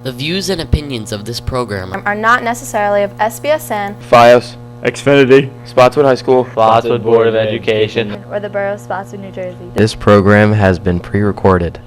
The views and opinions of this program are not necessarily of SBSN, FiOS, Xfinity, Spotswood High School, Spotswood Board of Education, or the Borough of Spotswood, New Jersey. This program has been pre-recorded.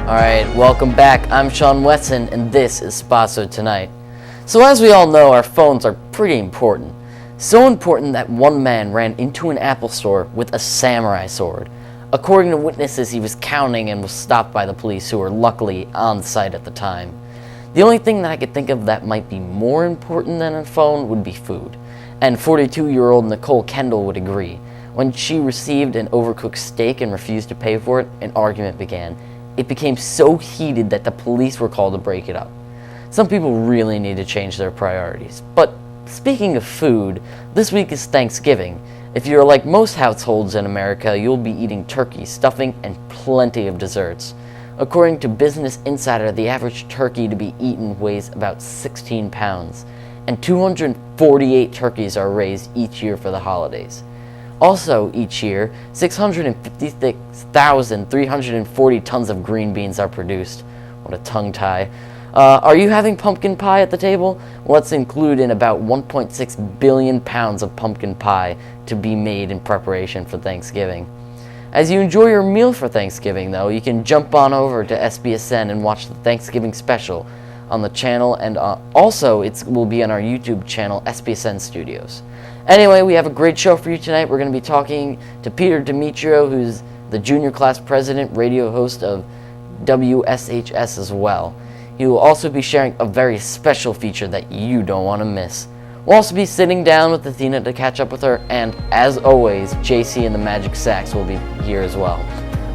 Alright, welcome back. I'm Sean Wesson, and this is Spotswood Tonight. So as we all know, our phones are pretty important. So important that one man ran into an Apple store with a samurai sword. According to witnesses, he was counting and was stopped by the police, who were luckily on site at the time. The only thing that I could think of that might be more important than a phone would be food. And 42-year-old Nicole Kendall would agree. When she received an overcooked steak and refused to pay for it, an argument began. It became so heated that the police were called to break it up. Some people really need to change their priorities. But speaking of food, this week is Thanksgiving. If you're like most households in America, you'll be eating turkey, stuffing, and plenty of desserts. According to Business Insider, the average turkey to be eaten weighs about 16 pounds, and 248 turkeys are raised each year for the holidays. Also, each year, 656,340 tons of green beans are produced. What a tongue tie. Are you having pumpkin pie at the table? Well, let's include in about 1.6 billion pounds of pumpkin pie to be made in preparation for Thanksgiving. As you enjoy your meal for Thanksgiving, though, you can jump on over to SBSN and watch the Thanksgiving special on the channel, and also it will be on our YouTube channel, SBSN Studios. Anyway, we have a great show for you tonight. We're going to be talking to Peter Demetrio, who's the junior class president, radio host of WSHS as well. He will also be sharing a very special feature that you don't want to miss. We'll also be sitting down with Athena to catch up with her, and as always, JC and the Magic Sax will be here as well.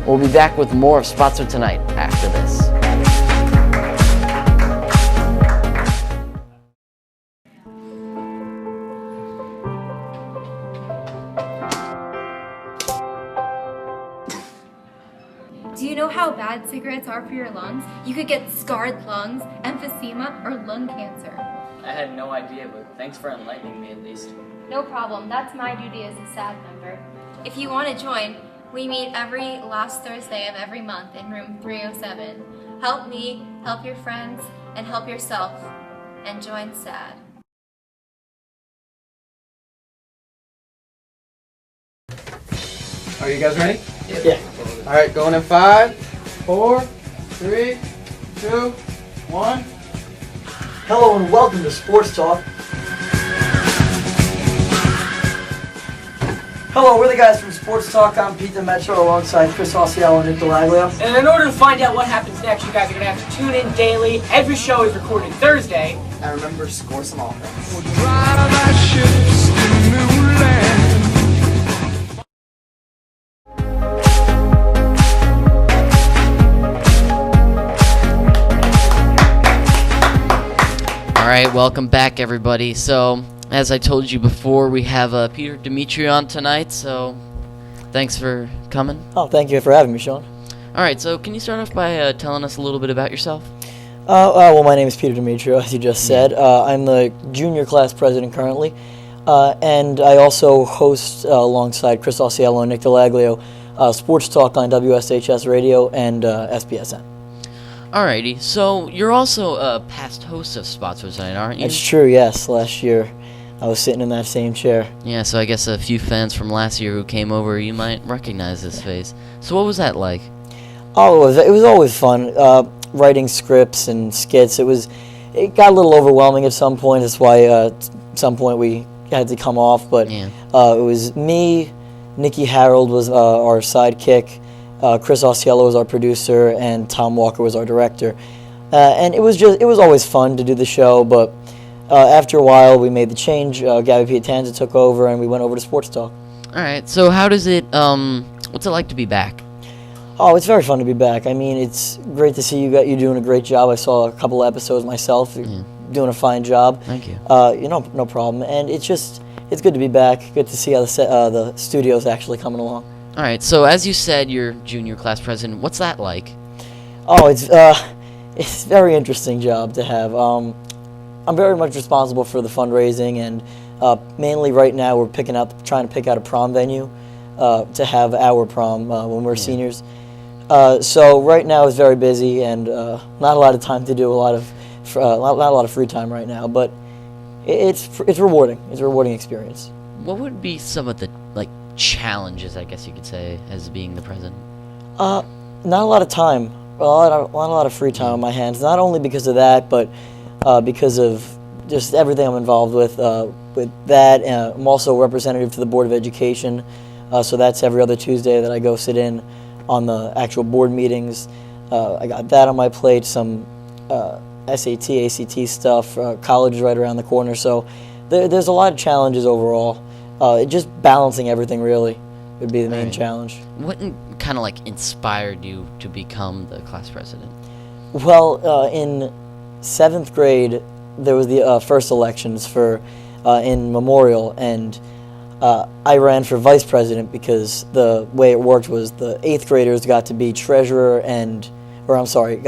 We'll be back with more of Spotswood Tonight after this. Do you know how bad cigarettes are for your lungs? You could get scarred lungs, emphysema, or lung cancer. I had no idea, but thanks for enlightening me at least. No problem. That's my duty as a SAD member. If you want to join, we meet every last Thursday of every month in room 307. Help me, help your friends, and help yourself. And join SAD. Are you guys ready? Yeah. All right, going in 5, 4, 3, 2, 1. Hello and welcome to Sports Talk. Hello, we're the guys from Sports Talk. I'm Pete Demetrio alongside Chris Osceola and Nick Delaglio. And in order to find out what happens next, you guys are going to have to tune in daily. Every show is recorded Thursday. And remember, score some offense. Alright, welcome back everybody. So, as I told you before, we have Peter Demetrio on tonight, so thanks for coming. Oh, thank you for having me, Sean. Alright, so can you start off by telling us a little bit about yourself? Well, my name is Peter Demetrio, as you just said. I'm the junior class president currently, and I also host alongside Chris Osceola and Nick Delaglio Sports Talk on WSHS Radio and SBSN. Alrighty, so you're also a past host of Spotswood Tonight, aren't you? It's true, yes. Last year I was sitting in that same chair. Yeah, so I guess a few fans from last year who came over, you might recognize this face. So what was that like? Oh, it was always fun. Writing scripts and skits. It got a little overwhelming at some point. That's why at some point we had to come off. But Yeah. It was me, Nikki Harold was our sidekick, Chris Osceola was our producer, and Tom Walker was our director. And it was always fun to do the show. But after a while, we made the change. Gabby Pietanza took over, and we went over to Sports Talk. All right. So how does it? What's it like to be back? Oh, it's very fun to be back. I mean, it's great to see you doing a great job. I saw a couple of episodes myself. You're doing a fine job. Thank you. No problem. And it's good to be back. Good to see how the studio's actually coming along. All right, so as you said, you're junior class president. What's that like? Oh, it's a very interesting job to have. I'm very much responsible for the fundraising, and mainly right now we're trying to pick out a prom venue to have our prom when we're seniors. So right now it's very busy, and not a lot of time to do not a lot of free time right now. But it's rewarding. It's a rewarding experience. What would be some of the challenges, I guess you could say, as being the president? Not a lot of time. A lot of free time on my hands. Not only because of that, but because of just everything I'm involved with. With that, I'm also a representative to the Board of Education, so that's every other Tuesday that I go sit in on the actual board meetings. I got that on my plate. Some SAT, ACT stuff. College is right around the corner, so there's a lot of challenges overall. Just balancing everything really would be the main challenge. What kind of inspired you to become the class president? Well, in 7th grade, there was the first elections for in Memorial, and I ran for vice president because the way it worked was the 8th graders got to be got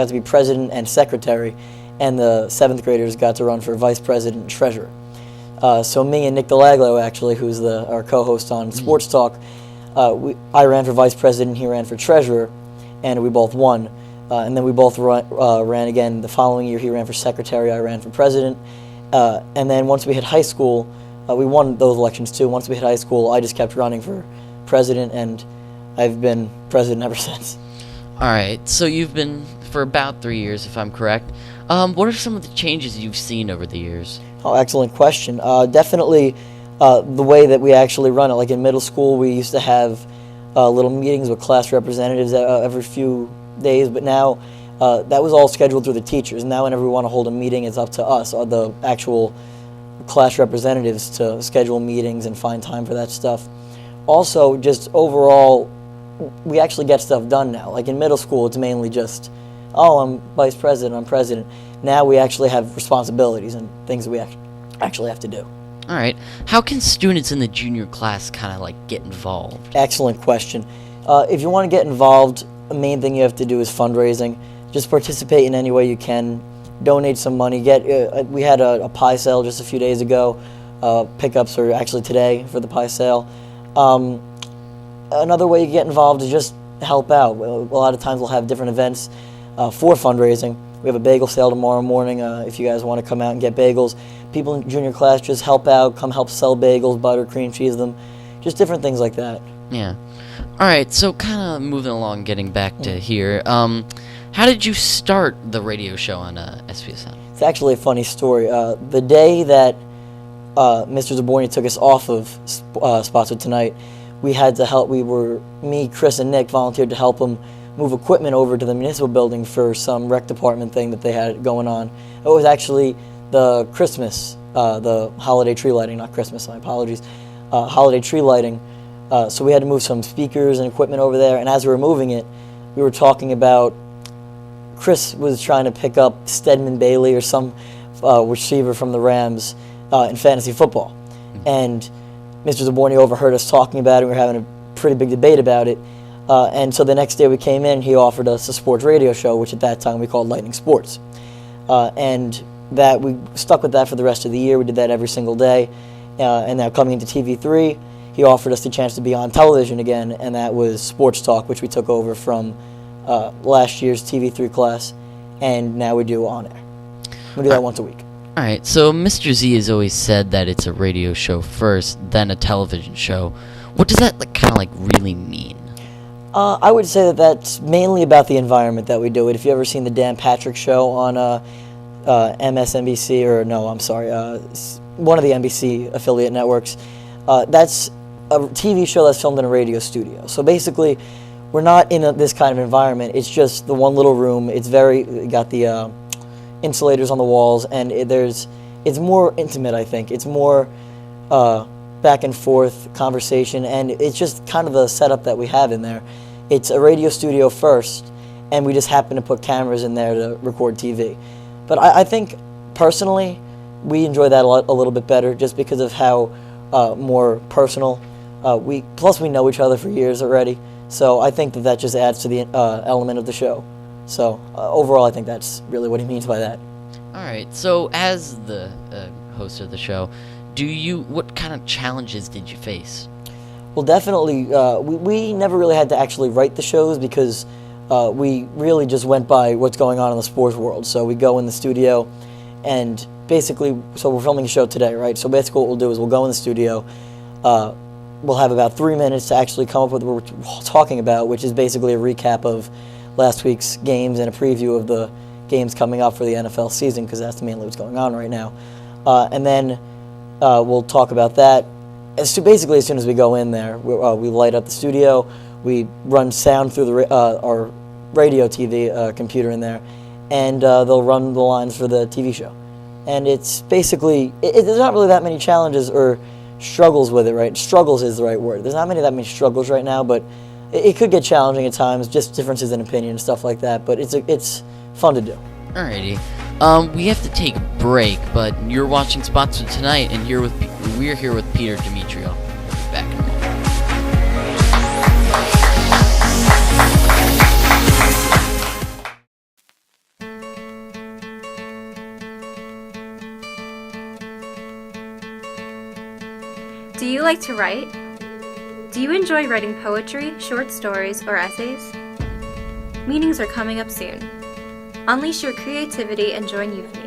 to be president and secretary, and the 7th graders got to run for vice president and treasurer. So me and Nick Delaglo, actually, who's our co-host on Sports Talk, I ran for vice president, he ran for treasurer, and we both won. And then we both ran again the following year. He ran for secretary, I ran for president. And then once we hit high school, we won those elections too. Once we hit high school, I just kept running for president, and I've been president ever since. All right, so you've been for about 3 years, if I'm correct. What are some of the changes you've seen over the years? Oh, excellent question. Definitely the way that we actually run it. Like in middle school, we used to have little meetings with class representatives every few days, but now that was all scheduled through the teachers. Now whenever we want to hold a meeting, it's up to us, or the actual class representatives, to schedule meetings and find time for that stuff. Also, just overall, we actually get stuff done now. Like in middle school, it's mainly just, oh, I'm vice president, I'm president. Now we actually have responsibilities and things that we actually have to do. All right. How can students in the junior class kind of get involved? Excellent question. If you want to get involved, the main thing you have to do is fundraising. Just participate in any way you can. Donate some money. We had a pie sale just a few days ago. Pickups are actually today for the pie sale. Another way you get involved is just help out. A lot of times we'll have different events for fundraising. We have a bagel sale tomorrow morning. If you guys want to come out and get bagels, people in junior class just help out, come help sell bagels, butter, cream cheese them, just different things like that. Yeah. All right, so kind of moving along, getting back to here. How did you start the radio show on SBSN? It's actually a funny story. The day that Mr. Zaborni took us off of Spotswood Tonight, we had to help. Me, Chris, and Nick volunteered to help him move equipment over to the municipal building for some rec department thing that they had going on. It was actually the Christmas, the holiday tree lighting, not Christmas, my apologies, holiday tree lighting. So we had to move some speakers and equipment over there, and as we were moving it, we were talking about Chris was trying to pick up Stedman Bailey or some receiver from the Rams in fantasy football. And Mr. Zaborni overheard us talking about it. We were having a pretty big debate about it. And so the next day we came in, he offered us a sports radio show, which at that time we called Lightning Sports. And that we stuck with that for the rest of the year. We did that every single day. And now coming into TV3, he offered us the chance to be on television again, and that was Sports Talk, which we took over from last year's TV3 class, and now we do on air. We do that once a week. All right, so Mr. Z has always said that it's a radio show first, then a television show. What does that kind of really mean? I would say that that's mainly about the environment that we do it. If you ever seen the Dan Patrick Show on MSNBC, or no, I'm sorry, one of the NBC affiliate networks, that's a TV show that's filmed in a radio studio. So basically, we're not in this kind of environment. It's just the one little room. It's got the insulators on the walls, and it's more intimate, I think. It's more back and forth conversation, and it's just kind of the setup that we have in there. It's a radio studio first, and we just happen to put cameras in there to record TV. But I think, personally, we enjoy that a little bit better just because of how more personal Plus we know each other for years already, so I think that just adds to the element of the show. So overall, I think that's really what he means by that. All right. So as the host of the show, what kind of challenges did you face? Well, definitely, we never really had to actually write the shows because we really just went by what's going on in the sports world. So we go in the studio and basically, so we're filming a show today, right? So basically what we'll do is we'll go in the studio, we'll have about 3 minutes to actually come up with what we're talking about, which is basically a recap of last week's games and a preview of the games coming up for the NFL season, because that's mainly what's going on right now. And then we'll talk about that. Basically, as soon as we go in there, we light up the studio, we run sound through our radio TV computer in there, and they'll run the lines for the TV show. And it's basically, there's not really that many challenges or struggles with it, right? Struggles is the right word. There's not that many struggles right now, but it could get challenging at times, just differences in opinion and stuff like that, but it's fun to do. Alrighty. We have to take a break, but you're watching Spotswood tonight, and we're here with Peter Demetrio. We'll be back in a moment. Do you like to write? Do you enjoy writing poetry, short stories, or essays? Meetings are coming up soon. Unleash your creativity and join Euphony.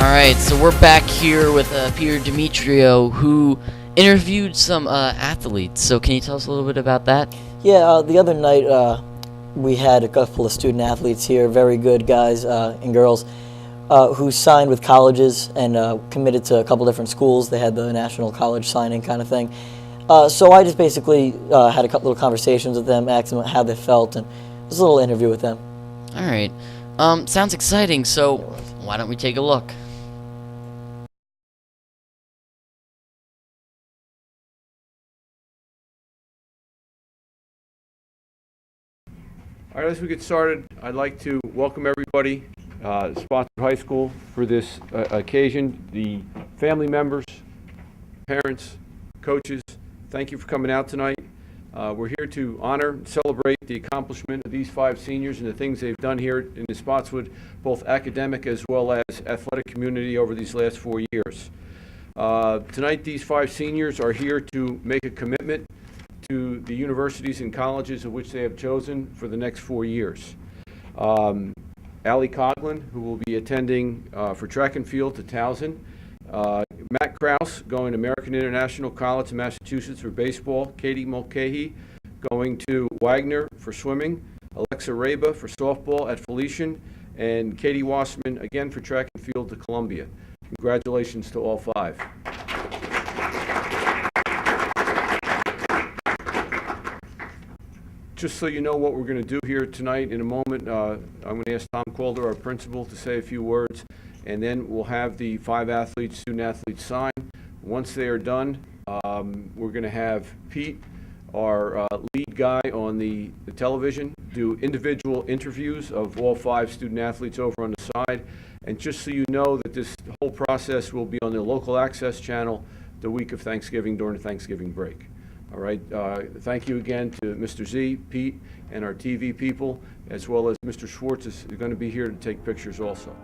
Alright, so we're back here with Peter Demetrio, who interviewed some athletes. So can you tell us a little bit about that? Yeah, the other night we had a couple of student athletes here, very good guys and girls, who signed with colleges and committed to a couple different schools. They had the national college signing kind of thing. So I just basically had a couple of conversations with them, asked them how they felt, and just a little interview with them. Alright. Sounds exciting, so why don't we take a look? All right, as we get started, I'd like to welcome everybody to Spotswood High School for this occasion. The family members, parents, coaches, thank you for coming out tonight. We're here to honor and celebrate the accomplishment of these 5 seniors and the things they've done here in the Spotswood, both academic as well as athletic community over these last 4 years. Tonight, these 5 seniors are here to make a commitment to the universities and colleges of which they have chosen for the next 4 years. Allie Coughlin, who will be attending for track and field to Towson. Matt Krause going to American International College in Massachusetts for baseball. Katie Mulcahy going to Wagner for swimming. Alexa Raba for softball at Felician. And Katie Wassman again for track and field to Columbia. Congratulations to all 5. Just so you know what we're going to do here tonight, in a moment, I'm going to ask Tom Calder, our principal, to say a few words, and then we'll have the 5 athletes, student athletes, sign. Once they are done, we're going to have Pete, our lead guy on the television, do individual interviews of all 5 student athletes over on the side. And just so you know that this whole process will be on the local access channel the week of Thanksgiving during the Thanksgiving break. All right, thank you again to Mr. Z, Pete, and our TV people, as well as Mr. Schwartz is going to be here to take pictures also.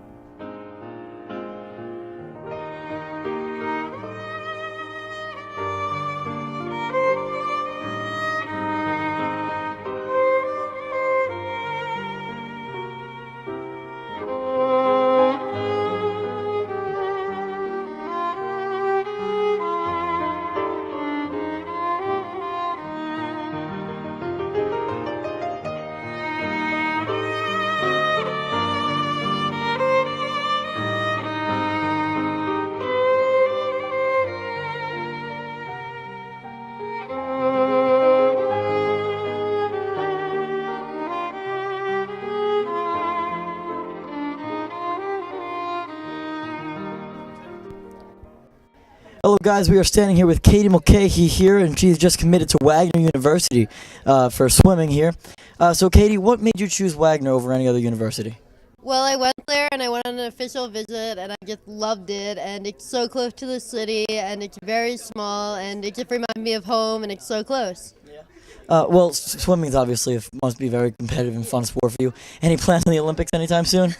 guys, we are standing here with Katie Mulcahy here, and she's just committed to Wagner University for swimming here. So, Katie, what made you choose Wagner over any other university? Well, I went there and I went on an official visit and I just loved it, and it's so close to the city and it's very small and it just reminded me of home and it's so close. Well, swimming is obviously must be a very competitive and fun sport for you. Any plans on the Olympics anytime soon?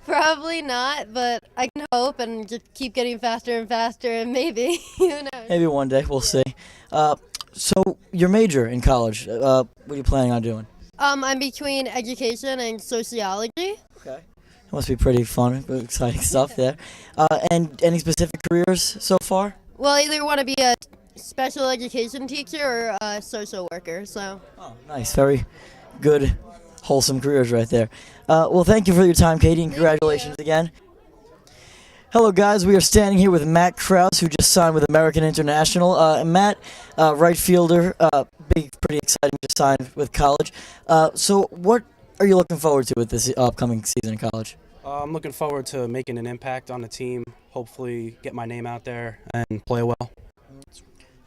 Probably not, but I can hope and just keep getting faster and faster and maybe, who knows. Maybe one day, we'll see. So, your major in college, what are you planning on doing? I'm between education and sociology. Okay. It must be pretty fun, exciting stuff there. And any specific careers so far? Well, I either want to be a special education teacher or a social worker, so. Oh, nice. Very good, wholesome careers right there. Well, thank you for your time, Katie, and congratulations again. Hello, guys. We are standing here with Matt Krause, who just signed with American International. Matt, right fielder, pretty exciting, just signed with college. So what are you looking forward to with this upcoming season in college? I'm looking forward to making an impact on the team, hopefully get my name out there and play well.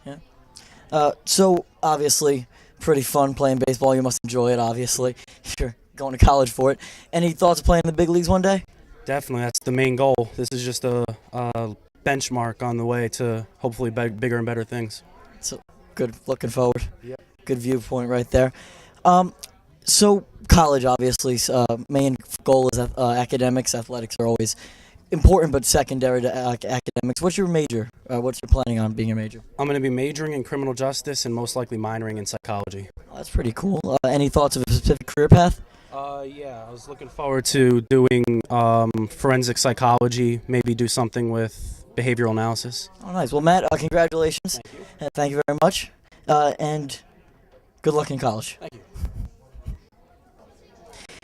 Yeah. So, obviously, pretty fun playing baseball. You must enjoy it, obviously, if you're going to college for it. Any thoughts of playing in the big leagues one day? Definitely, that's the main goal. This is just a benchmark on the way to hopefully bigger and better things. So, good, looking forward. Yep. Good viewpoint right there. So, college, obviously, main goal is academics. Athletics are always important, but secondary to academics. What's your major? What's your planning on being your major? I'm going to be majoring in criminal justice and most likely minoring in psychology. Oh, that's pretty cool. Any thoughts of a specific career path? Yeah, I was looking forward to doing forensic psychology, maybe do something with behavioral analysis. Oh, nice. Well, Matt, congratulations. Thank you. Thank you very much. And good luck in college. Thank you.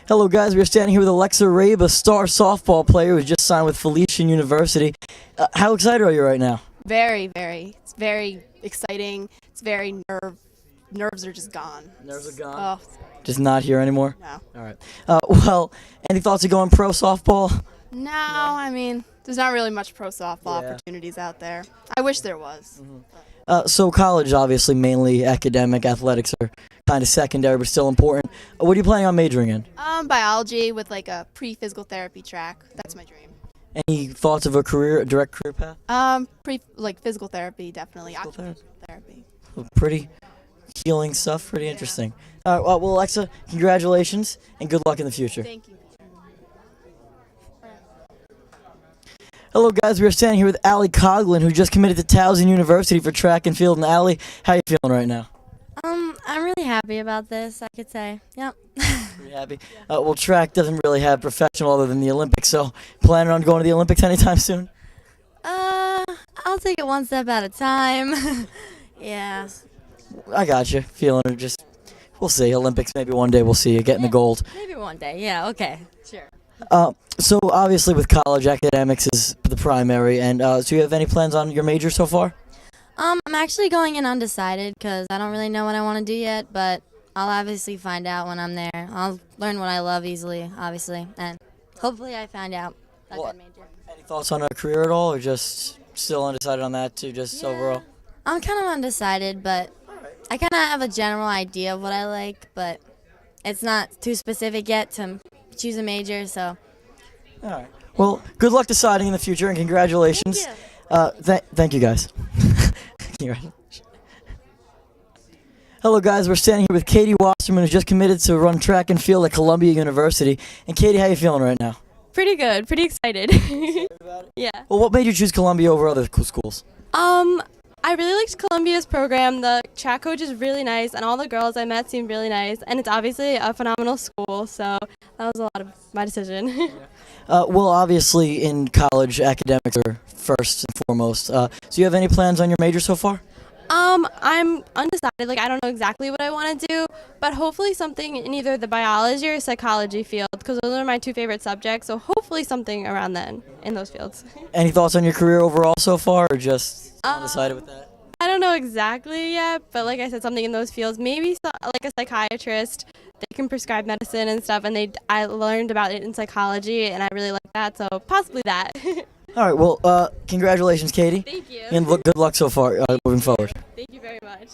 Hello, guys. We're standing here with Alexa Rabe, a star softball player who just signed with Felician University. How excited are you right now? Very, very. It's very exciting. It's very nerves are just gone. Nerves are gone? Oh. Just not here anymore? No. All right. Well, any thoughts of going pro softball? No, I mean, there's not really much pro softball opportunities out there. I wish there was. Mm-hmm. So college, obviously, mainly academic. Athletics are kind of secondary, but still important. What are you planning on majoring in? Biology with like a pre-physical therapy track. That's my dream. Any thoughts of a direct career path? Physical therapy, definitely. Physical Therapy. Pretty healing stuff. Pretty interesting. Well, Alexa, congratulations and good luck in the future. Thank you. Hello, guys. We are standing here with Allie Coughlin, who just committed to Towson University for track and field. And Allie, how are you feeling right now? I'm really happy about this, I could say. Yep. Pretty happy. Well, track doesn't really have professional other than the Olympics, so planning on going to the Olympics anytime soon? I'll take it one step at a time. Yeah. I got you. Feeling it. Just, we'll see. Olympics, maybe one day we'll see you getting the gold. Maybe one day. Yeah. Okay. Sure. So obviously with college, academics is the primary, and so you have any plans on your major so far? I'm actually going in undecided because I don't really know what I want to do yet, but I'll obviously find out when I'm there. I'll learn what I love easily, obviously, and hopefully I find out a good major. Any thoughts on a career at all, or just still undecided on that too, just overall? I'm kind of undecided, but I kind of have a general idea of what I like, but it's not too specific yet to choose a major, so. All right. Well, good luck deciding in the future, and congratulations. Thank you, guys. Hello, guys. We're standing here with Katie Wasserman, who's just committed to run track and field at Columbia University. And Katie, how are you feeling right now? Pretty good. Pretty excited. Yeah. Well, what made you choose Columbia over other schools? I really liked Columbia's program. The track coach is really nice, and all the girls I met seemed really nice. And it's obviously a phenomenal school, so that was a lot of my decision. Well, obviously in college, academics are first and foremost. So you have any plans on your major so far? I'm undecided. Like, I don't know exactly what I want to do, but hopefully something in either the biology or psychology field, because those are my two favorite subjects. So hopefully something around then in those fields. Any thoughts on your career overall so far, or just undecided with that? I don't know exactly yet, but like I said, something in those fields. Maybe like a psychiatrist. They can prescribe medicine and stuff, and I learned about it in psychology, and I really like that. So possibly that. All right. Well, congratulations, Katie. Thank you. And good luck so far moving forward. Thank you very much.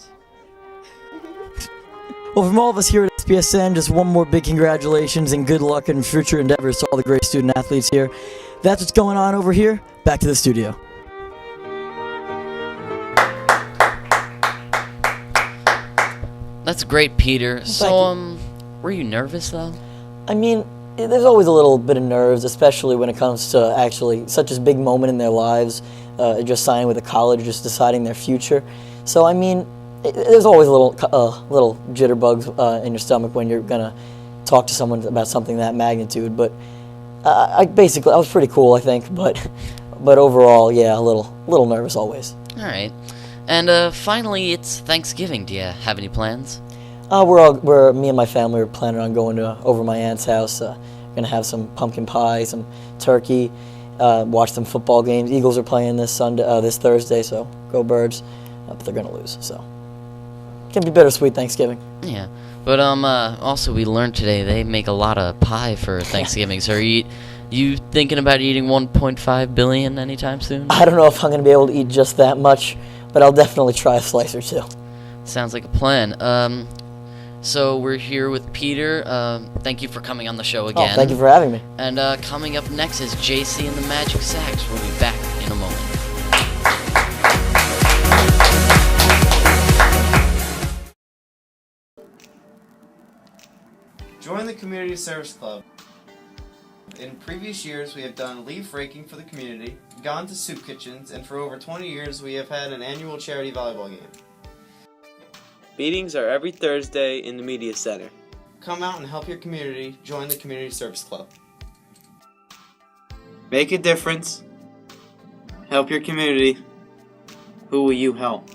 Well, from all of us here at SPSN, just one more big congratulations and good luck in future endeavors to all the great student athletes here. That's what's going on over here. Back to the studio. That's great, Peter. So, were you nervous though? I mean, there's always a little bit of nerves, especially when it comes to actually such a big moment in their lives, just signing with a college, just deciding their future. So, I mean, there's always a little jitterbugs in your stomach when you're gonna talk to someone about something that magnitude. But I was pretty cool, I think. But overall, yeah, a little nervous always. All right. And finally, it's Thanksgiving. Do you have any plans? Me and my family are planning on going over my aunt's house. Gonna have some pumpkin pie, some turkey, watch some football games. Eagles are playing this Thursday, so go Birds. But they're gonna lose, so can be bittersweet Thanksgiving. Yeah, but also we learned today they make a lot of pie for Thanksgiving. So are you thinking about eating 1.5 billion anytime soon? I don't know if I'm gonna be able to eat just that much, but I'll definitely try a slice or two. Sounds like a plan. So we're here with Peter. Thank you for coming on the show again. Oh, thank you for having me. And coming up next is JC and the Magic Sax. We'll be back in a moment. Join the Community Service Club. In previous years, we have done leaf raking for the community, gone to soup kitchens, and for over 20 years, we have had an annual charity volleyball game. Meetings are every Thursday in the Media Center. Come out and help your community. Join the Community Service Club. Make a difference. Help your community. Who will you help?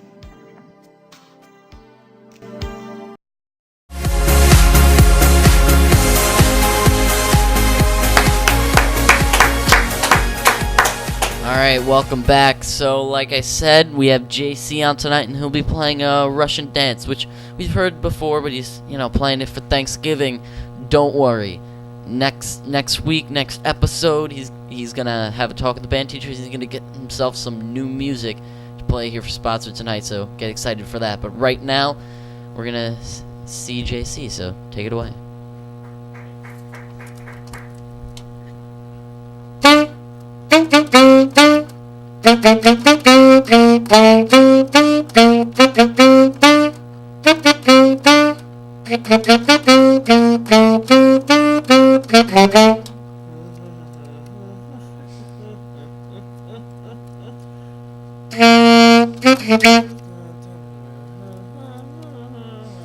Alright, welcome back. So, like I said, we have JC on tonight, and he'll be playing a Russian dance, which we've heard before, but he's, playing it for Thanksgiving. Don't worry. Next week, next episode, he's gonna have a talk with the band teachers. He's gonna get himself some new music to play here for Spotswood tonight, so get excited for that. But right now, we're gonna see JC, so take it away.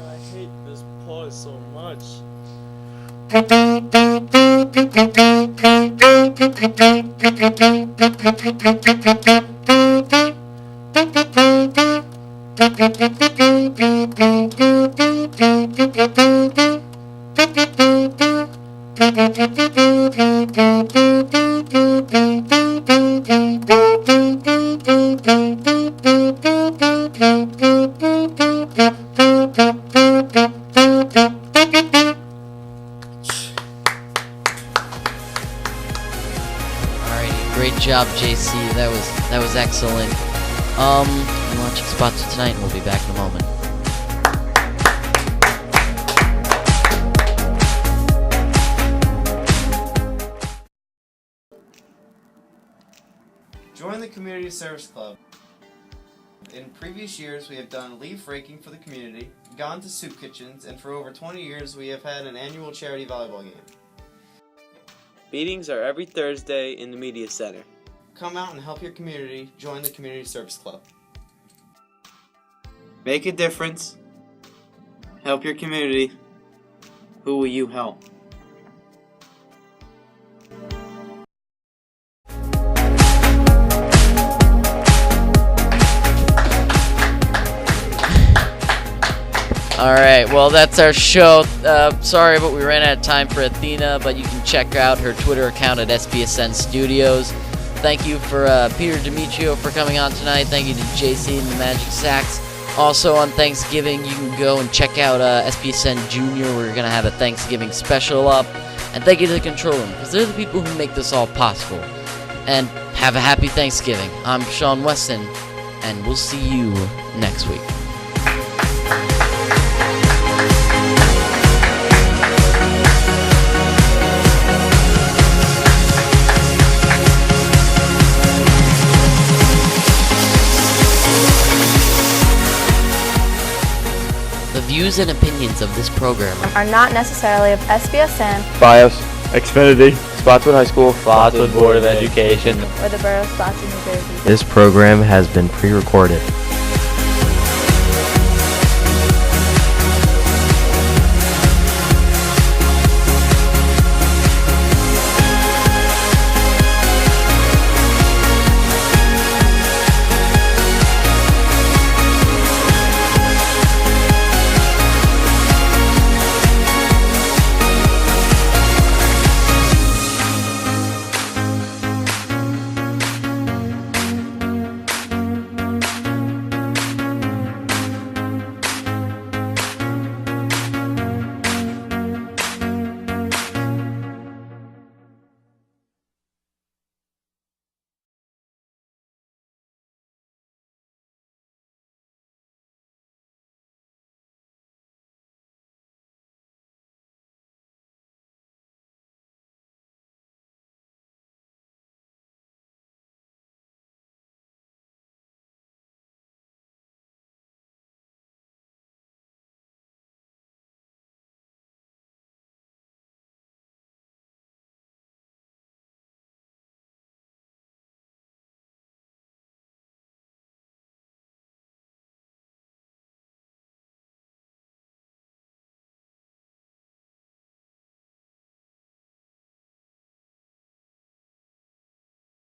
I hate this part so much. Great job, JC. That was excellent. You're watching Spotswood tonight, and we'll be back in a moment. Join the Community Service Club. In previous years, we have done leaf raking for the community, gone to soup kitchens, and for over 20 years, we have had an annual charity volleyball game. Meetings are every Thursday in the Media Center. Come out and help your community. Join the Community Service Club. Make a difference. Help your community. Who will you help? Alright, well, that's our show. Sorry, but we ran out of time for Athena, but you can check out her Twitter account at SPSN Studios. Thank you for Peter Demetrio for coming on tonight. Thank you to JC and the Magic Sax. Also, on Thanksgiving, you can go and check out SPSN Junior. We're going to have a Thanksgiving special up. And thank you to the control room, because they're the people who make this all possible. And Have a happy Thanksgiving. I'm Sean Weston, and we'll see you next week. The views and opinions of this program Are not necessarily of SBSN BIOS, Xfinity, Spotswood High School, Spotswood Board of Education, or the Borough of Spotswood, New Jersey. This program has been pre-recorded.